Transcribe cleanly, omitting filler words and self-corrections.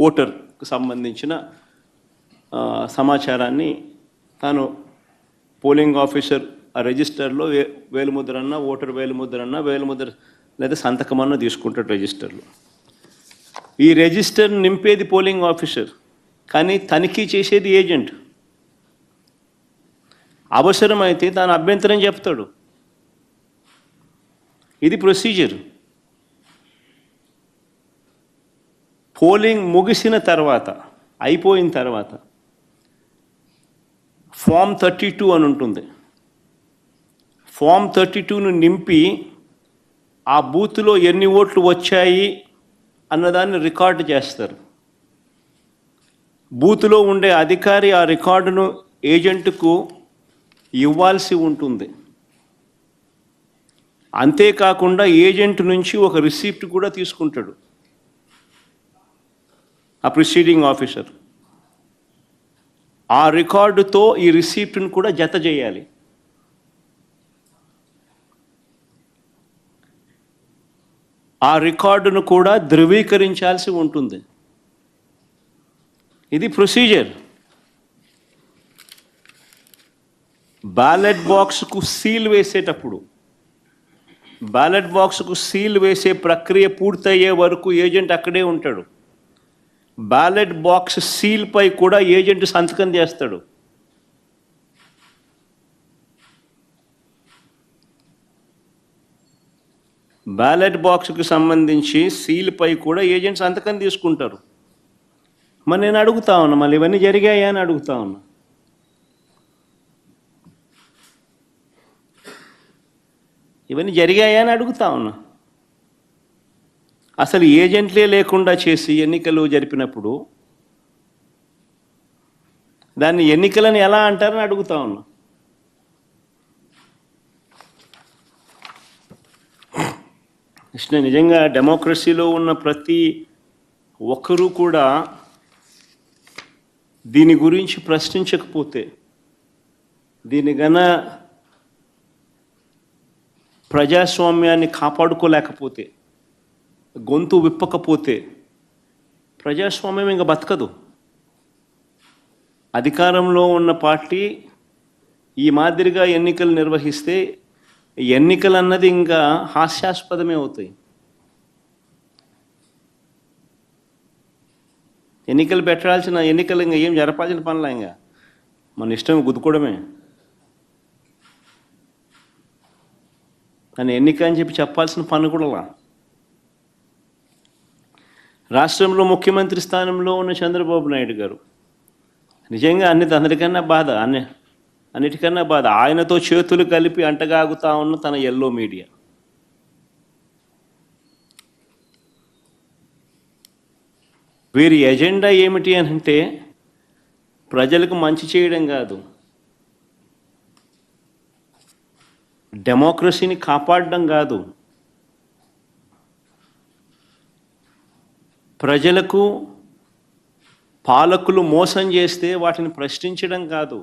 ఓటర్కు సంబంధించిన సమాచారాన్ని తాను పోలింగ్ ఆఫీసర్ ఆ రిజిస్టర్లో వేలిముద్రన్నా ఓటర్ వేలిముద్ర లేదా సంతకమన్నా తీసుకుంటాడు రిజిస్టర్లో. ఈ రిజిస్టర్ నింపేది పోలింగ్ ఆఫీసర్, కానీ తనిఖీ చేసేది ఏజెంట్. అవసరమైతే తాను అభ్యంతరం చెప్తాడు. ఇది ప్రొసీజర్. పోలింగ్ ముగిసిన తర్వాత, అయిపోయిన తర్వాత ఫామ్ 32 అని ఉంటుంది. ఫామ్ 32ను నింపి ఆ బూత్లో ఎన్ని ఓట్లు వచ్చాయి అన్నదాన్ని రికార్డు చేస్తారు. బూత్లో ఉండే అధికారి ఆ రికార్డును ఏజెంట్కు ఇవ్వాల్సి ఉంటుంది. అంతేకాకుండా ఏజెంట్ నుంచి ఒక రిసిప్ట్ కూడా తీసుకుంటాడు ఆ ప్రిసీడింగ్ ఆఫీసర్. ఆ రికార్డుతో ఈ రిసిప్ట్ను కూడా జత చేయాలి. ఆ రికార్డును కూడా ధృవీకరించాల్సి ఉంటుంది. ఇది ప్రొసీజర్. బ్యాలెట్ బాక్స్కు సీల్ వేసేటప్పుడు, బ్యాలెట్ బాక్స్కు సీల్ వేసే ప్రక్రియ పూర్తయ్యే వరకు ఏజెంట్ అక్కడే ఉంటాడు. బ్యాలెట్ బాక్స్ సీల్పై కూడా ఏజెంట్ సంతకం చేస్తాడు. బ్యాలెట్ బాక్స్కు సంబంధించి సీల్పై కూడా ఏజెంట్ సంతకం తీసుకుంటారు. మరి నేను అడుగుతా ఉన్నా, మళ్ళీ ఇవన్నీ జరిగాయా అని అడుగుతా ఉన్నా. ఇవన్నీ జరిగాయా అని అడుగుతా ఉన్నా. అసలు ఏజెంట్లే లేకుండా చేసి ఎన్నికలు జరిపినప్పుడు దాన్ని ఎన్నికలని ఎలా అంటారని అడుగుతా ఉన్నా. నిజంగా డెమోక్రసీలో ఉన్న ప్రతి ఒక్కరూ కూడా దీని గురించి ప్రశ్నించకపోతే, దీని గన ప్రజాస్వామ్యాన్ని కాపాడుకోలేకపోతే, గొంతు విప్పకపోతే ప్రజాస్వామ్యం ఇంకా బతకదు. అధికారంలో ఉన్న పార్టీ ఈ మాదిరిగా ఎన్నికలు నిర్వహిస్తే ఎన్నికలు అన్నది ఇంకా హాస్యాస్పదమే అవుతాయి. ఎన్నికలు పెట్టాల్సిన ఎన్నికలు ఇంకా ఏం జరపాల్సిన పనులా, ఇంకా మన ఇష్టం గుద్దుకోవడమే. కానీ ఎన్నిక అని చెప్పి చెప్పాల్సిన పని కూడా. రాష్ట్రంలో ముఖ్యమంత్రి స్థానంలో ఉన్న చంద్రబాబు నాయుడు గారు నిజంగా అన్నిటికన్నా బాధ ఆయనతో చేతులు కలిపి అంటగాగుతా ఉన్న తన ఎల్లో మీడియా. వీరి ఎజెండా ఏమిటి అని అంటే ప్రజలకు మంచి చేయడం కాదు, డెమోక్రసీని కాపాడడం కాదు, ప్రజలకు పాలకులు మోసం చేస్తే వాటిని ప్రశ్నించడం కాదు.